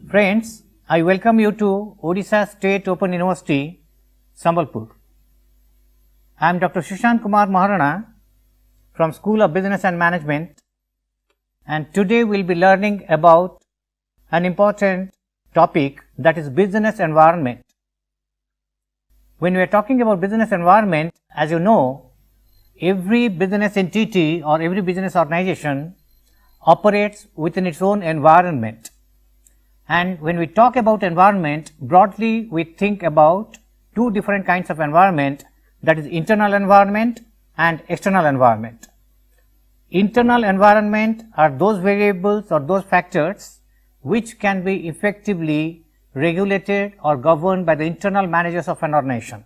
Friends, I welcome you to Odisha State Open University, Sambalpur. I am Dr. Sushant Kumar Maharana from School of Business and Management, and today we will be learning about an important topic, that is business environment. When we are talking about business environment, as you know, every business entity or every business organization operates within its own environment. And when we talk about environment, broadly we think about two different kinds of environment, that is internal environment and external environment. Internal environment are those variables or those factors which can be effectively regulated or governed by the internal managers of an organization.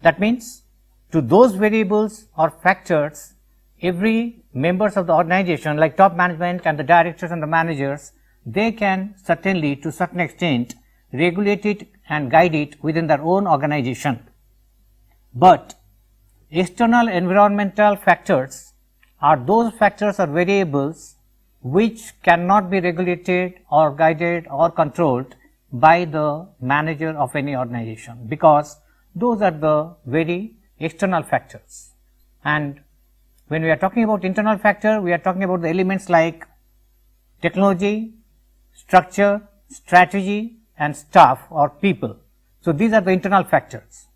That means, to those variables or factors, every members of the organization, like top management and the directors and the managers, they can certainly to certain extent regulate it and guide it within their own organization. But external environmental factors are those factors or variables which cannot be regulated or guided or controlled by the manager of any organization, because those are the very external factors. And when we are talking about internal factor, we are talking about the elements like technology, structure, strategy and staff or people. So, these are the internal factors.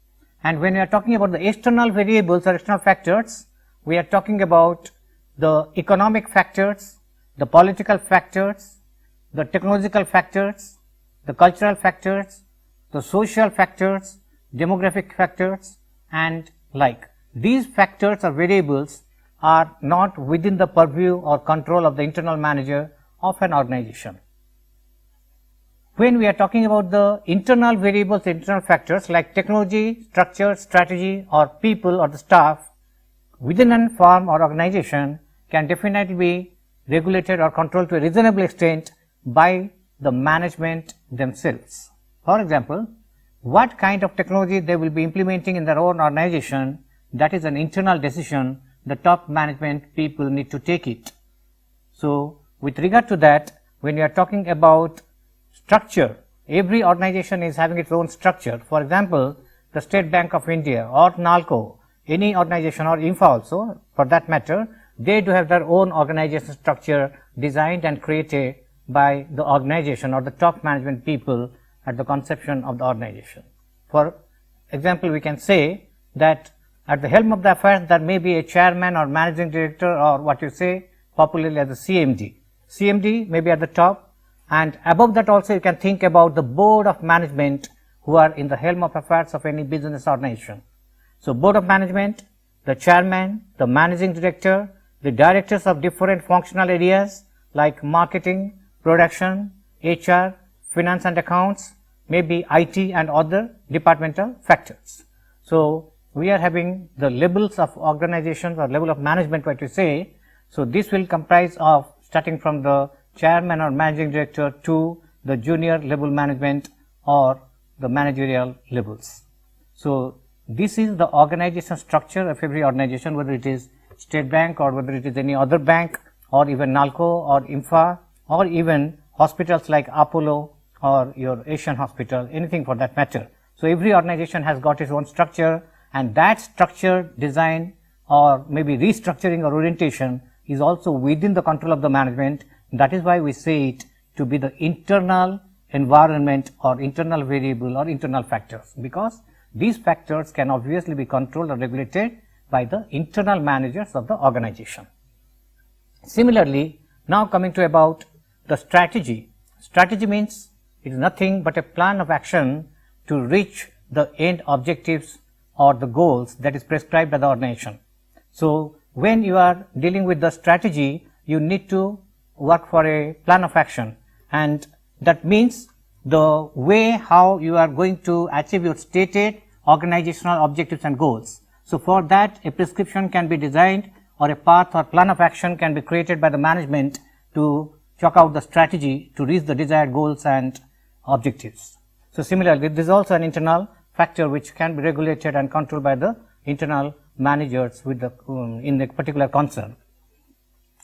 And when we are talking about the external variables or external factors, we are talking about the economic factors, the political factors, the technological factors, the cultural factors, the social factors, demographic factors and like. These factors or variables are not within the purview or control of the internal manager of an organization. When we are talking about the internal variables, internal factors like technology, structure, strategy or people or the staff within a firm or organization can definitely be regulated or controlled to a reasonable extent by the management themselves. For example, what kind of technology they will be implementing in their own organization, that is an internal decision, the top management people need to take it. So, with regard to that, when we are talking about structure, every organization is having its own structure. For example, the State Bank of India or NALCO, any organization, or INFA also for that matter, they do have their own organization structure designed and created by the organization or the top management people at the conception of the organization. For example, we can say that at the helm of the affairs there may be a chairman or managing director, or what you say popularly as the CMD. CMD may be at the top, and above that also you can think about the board of management who are in the helm of affairs of any business organization. So, board of management, the chairman, the managing director, the directors of different functional areas like marketing, production, HR, finance and accounts, maybe IT and other departmental factors. So, we are having the levels of organizations or level of management, what we say. So, this will comprise of starting from the chairman or managing director to the junior level management or the managerial levels. So, this is the organization structure of every organization, whether it is State Bank or whether it is any other bank or even NALCO or INFA or even hospitals like Apollo or your Asian Hospital, anything for that matter. So, every organization has got its own structure, and that structure design or maybe restructuring or orientation is also within the control of the management. That is why we say it to be the internal environment or internal variable or internal factors, because these factors can obviously be controlled or regulated by the internal managers of the organization. Similarly, now coming to about the strategy. Strategy means it is nothing but a plan of action to reach the end objectives or the goals that is prescribed by the organization. So, when you are dealing with the strategy, you need to work for a plan of action, and that means the way how you are going to achieve your stated organizational objectives and goals. So, for that a prescription can be designed or a path or plan of action can be created by the management to chalk out the strategy to reach the desired goals and objectives. So, similarly, this is also an internal factor which can be regulated and controlled by the internal managers with the in a particular concern.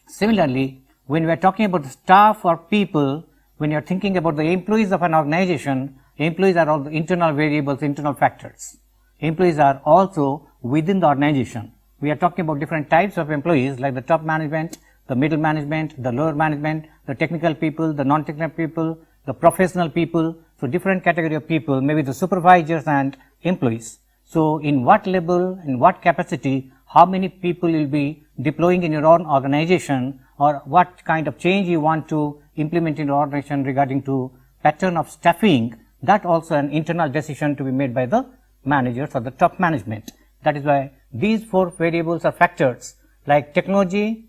Similarly, when we are talking about the staff or people, when you are thinking about the employees of an organization, employees are all the internal variables, internal factors. Employees are also within the organization. We are talking about different types of employees like the top management, the middle management, the lower management, the technical people, the non-technical people, the professional people. So, different category of people, maybe the supervisors and employees. So, in what level, in what capacity, how many people will be deploying in your own organization, or what kind of change you want to implement in your organization regarding to pattern of staffing, that also an internal decision to be made by the managers or the top management. That is why these four variables or factors like technology,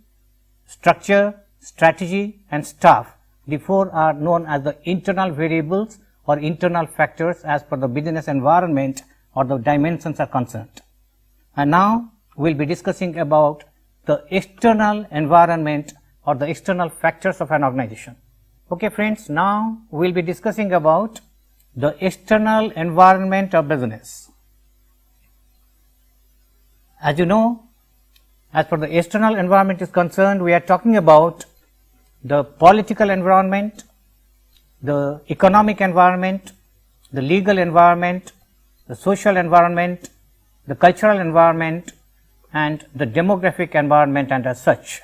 structure, strategy and staff, the four are known as the internal variables or internal factors as per the business environment or the dimensions are concerned. And now we will be discussing about the external environment or the external factors of an organization. Okay friends, now we will be discussing about the external environment of business. As you know, as per the external environment is concerned, we are talking about the political environment, the economic environment, the legal environment, the social environment, the cultural environment and the demographic environment and as such.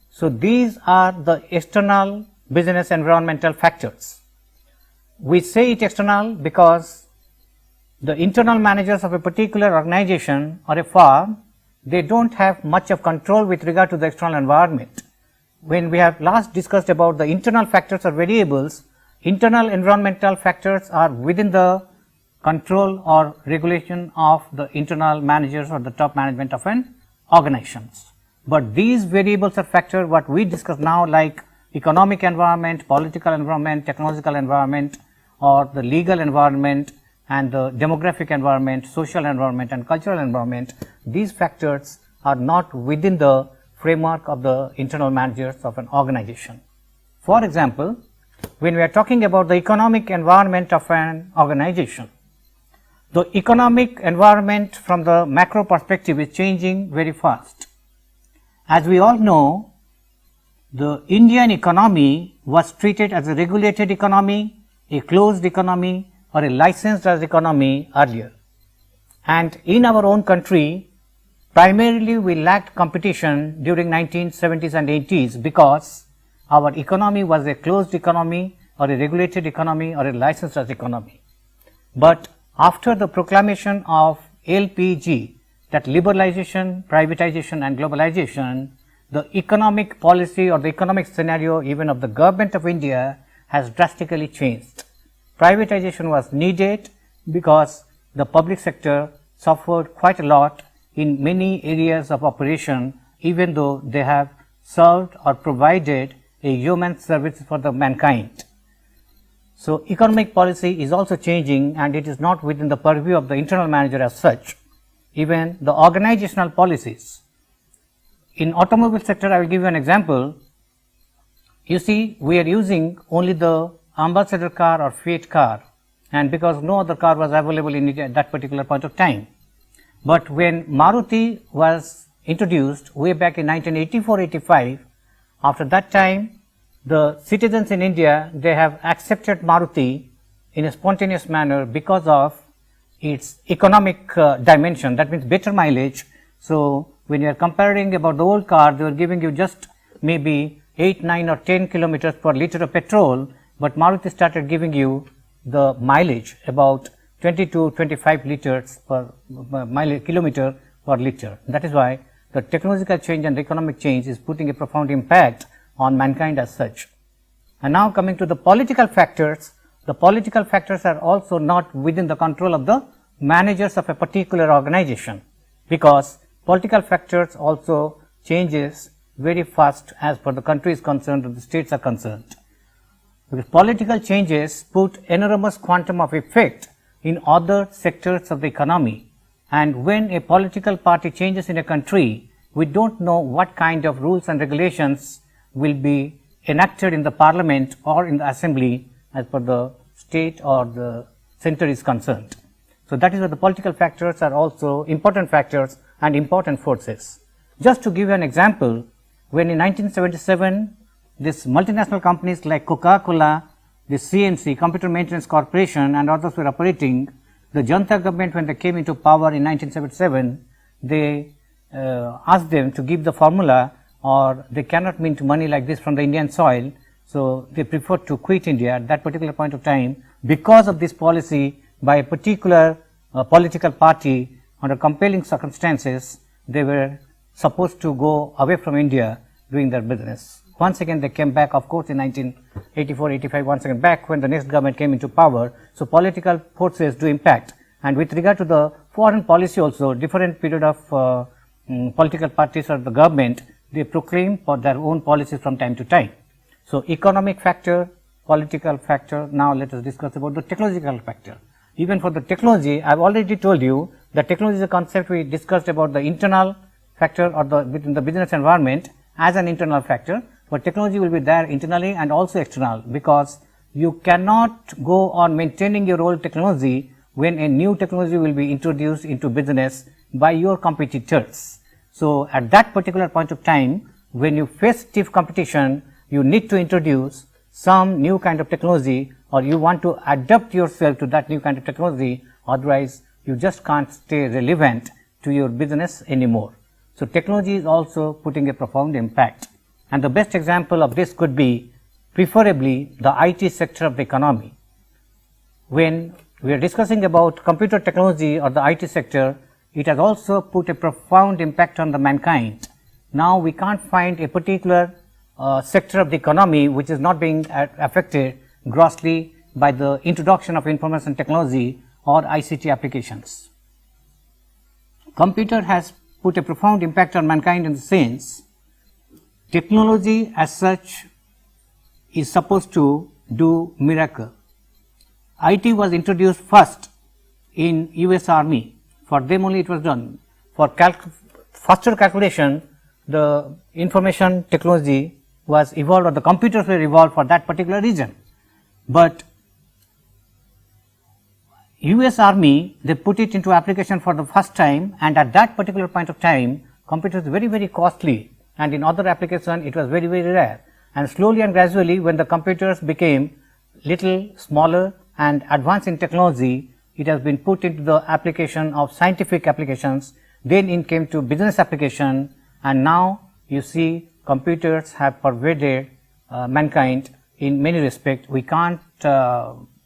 So, these are the external business environmental factors. We say it external because the internal managers of a particular organization or a firm, they do not have much of control with regard to the external environment. When we have last discussed about the internal factors or variables, internal environmental factors are within the control or regulation of the internal managers or the top management of an organization. But these variables or factors what we discuss now like economic environment, political environment, technological environment or the legal environment and the demographic environment, social environment and cultural environment, these factors are not within the framework of the internal managers of an organization. For example, when we are talking about the economic environment of an organization, the economic environment from the macro perspective is changing very fast. As we all know, the Indian economy was treated as a regulated economy, a closed economy or a licensed as economy earlier. And in our own country, primarily we lacked competition during 1970s and 80s because our economy was a closed economy or a regulated economy or a licensed as economy. But after the proclamation of LPG, that liberalization, privatization and globalization, the economic policy or the economic scenario even of the government of India has drastically changed. Privatization was needed because the public sector suffered quite a lot in many areas of operation, even though they have served or provided a human service for the mankind. So, economic policy is also changing and it is not within the purview of the internal manager as such. Even the organizational policies. In automobile sector, I will give you an example. You see, we are using only the Ambassador car or Fiat car, and because no other car was available in India at that particular point of time. But when Maruti was introduced way back in 1984-85, after that time, the citizens in India, they have accepted Maruti in a spontaneous manner because of its economic dimension, that means better mileage. So, when you are comparing about the old car, they were giving you just maybe 8, 9 or 10 kilometers per liter of petrol, but Maruti started giving you the mileage about 20 to 25 liters per kilometer per liter. That is why the technological change and the economic change is putting a profound impact on mankind as such. And now coming to the political factors, the political factors are also not within the control of the managers of a particular organization, because political factors also changes very fast as per the country is concerned or the states are concerned. Because political changes put enormous quantum of effect in other sectors of the economy, and when a political party changes in a country, we don't know what kind of rules and regulations will be enacted in the parliament or in the assembly as per the state or the center is concerned. So, that is why the political factors are also important factors and important forces. Just to give you an example, when in 1977 these multinational companies like Coca-Cola, the CMC, Computer Maintenance Corporation and others were operating, the Junta government, when they came into power in 1977, they asked them to give the formula, or they cannot mint money like this from the Indian soil. So, they preferred to quit India at that particular point of time because of this policy by a particular political party. Under compelling circumstances, they were supposed to go away from India doing their business. Once again they came back, of course, in 1984-85, once again back when the next government came into power. So, political forces do impact, and with regard to the foreign policy also, different period of political parties or the government, they proclaim for their own policies from time to time. So, economic factor, political factor. Now, let us discuss about the technological factor. Even for the technology, I have already told you that technology is a concept we discussed about the internal factor or the within the business environment as an internal factor, but technology will be there internally and also external, because you cannot go on maintaining your old technology when a new technology will be introduced into business by your competitors. So, at that particular point of time, when you face stiff competition, you need to introduce some new kind of technology, or you want to adapt yourself to that new kind of technology, otherwise you just can't stay relevant to your business anymore. So, technology is also putting a profound impact, and the best example of this could be preferably the IT sector of the economy. When we are discussing about computer technology or the IT sector, it has also put a profound impact on the mankind. Now, we can't find a particular sector of the economy which is not being affected grossly by the introduction of information technology or ICT applications. Computer has put a profound impact on mankind in the sense technology as such is supposed to do miracle. IT was introduced first in US Army. For them only it was done. For faster calculation, the information technology was evolved, or the computers were evolved for that particular region. But US Army, they put it into application for the first time, and at that particular point of time, computers were very costly, and in other application it was very rare. And slowly and gradually, when the computers became little smaller and advanced in technology, it has been put into the application of scientific applications, then it came to business application, and now you see computers have pervaded mankind in many respects. We can't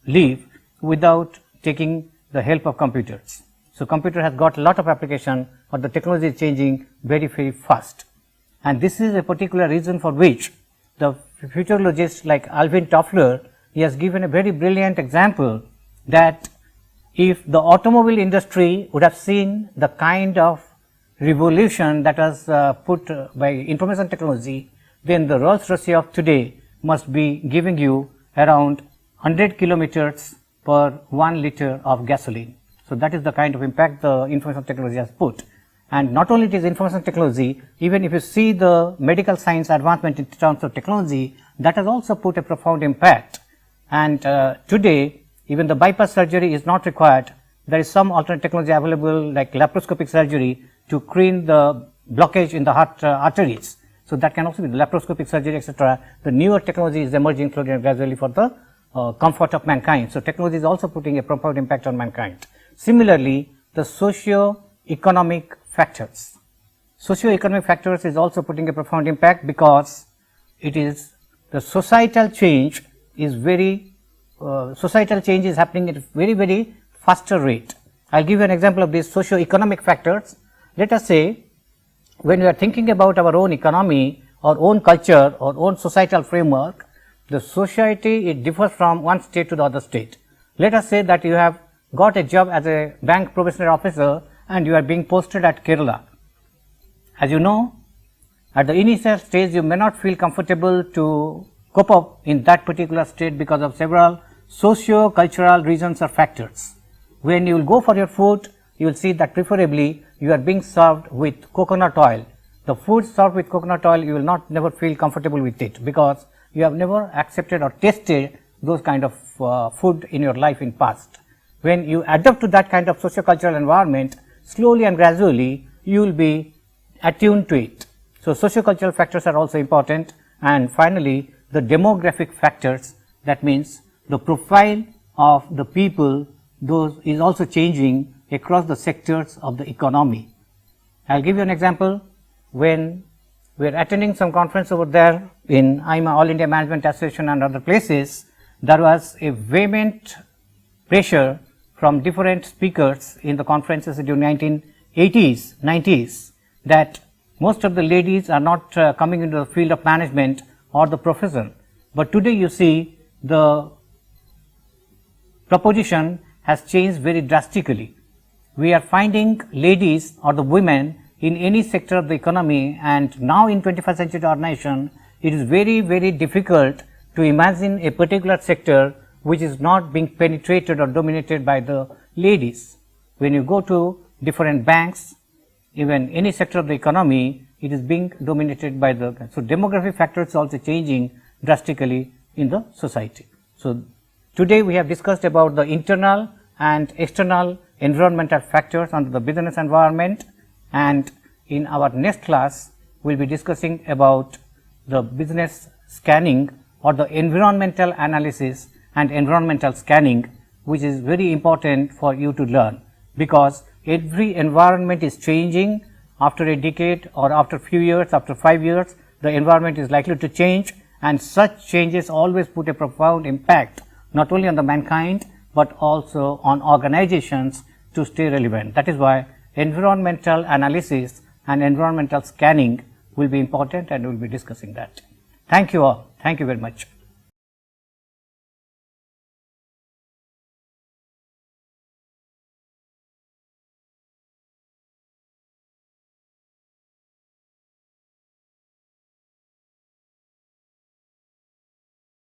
live without taking the help of computers. So, computer has got a lot of application, but the technology is changing very fast, and this is a particular reason for which the futurologist like Alvin Toffler, he has given a very brilliant example that if the automobile industry would have seen the kind of revolution that was put by information technology, then the Rolls-Royce of today must be giving you around 100 kilometers per 1 liter of gasoline. So, that is the kind of impact the information technology has put. And not only it is information technology, even if you see the medical science advancement in terms of technology, that has also put a profound impact. And today, even the bypass surgery is not required. There is some alternate technology available like laparoscopic surgery to clean the blockage in the heart arteries. So, that can also be the laparoscopic surgery, etc. The newer technology is emerging slowly and gradually for the comfort of mankind. So, technology is also putting a profound impact on mankind. Similarly, the socio-economic factors. Socio-economic factors is also putting a profound impact, because it is the societal change is happening at a very faster rate. I will give you an example of these socio-economic factors. Let us say, when we are thinking about our own economy, our own culture, our own societal framework, the society, it differs from one state to the other state. Let us say that you have got a job as a bank probationary officer and you are being posted at Kerala. As you know, at the initial stage you may not feel comfortable to cope up in that particular state because of several socio-cultural reasons or factors. When you will go for your food, you will see that preferably you are being served with coconut oil. The food served with coconut oil, you will never feel comfortable with it, because you have never accepted or tasted those kind of food in your life in past. When you adapt to that kind of socio-cultural environment, slowly and gradually you will be attuned to it. So, socio-cultural factors are also important, and finally the demographic factors, that means the profile of the people, those is also changing across the sectors of the economy. I will give you an example. When we are attending some conference over there in IMA, All India Management Association and other places, there was a vehement pressure from different speakers in the conferences during 1980s, 90s, that most of the ladies are not coming into the field of management or the profession. But today you see the proposition has changed very drastically. We are finding ladies or the women in any sector of the economy, and now in 21st century organization, it is very, very difficult to imagine a particular sector which is not being penetrated or dominated by the ladies. When you go to different banks, even any sector of the economy, it is being dominated by the, so demographic factors is also changing drastically in the society. So today we have discussed about the internal and external environmental factors under the business environment, and in our next class we will be discussing about the business scanning or the environmental analysis and environmental scanning, which is very important for you to learn, because every environment is changing. After a decade or after few years, after 5 years, the environment is likely to change, and such changes always put a profound impact not only on the mankind but also on organizations to stay relevant. That is why environmental analysis and environmental scanning will be important, and we will be discussing that. Thank you all. Thank you very much.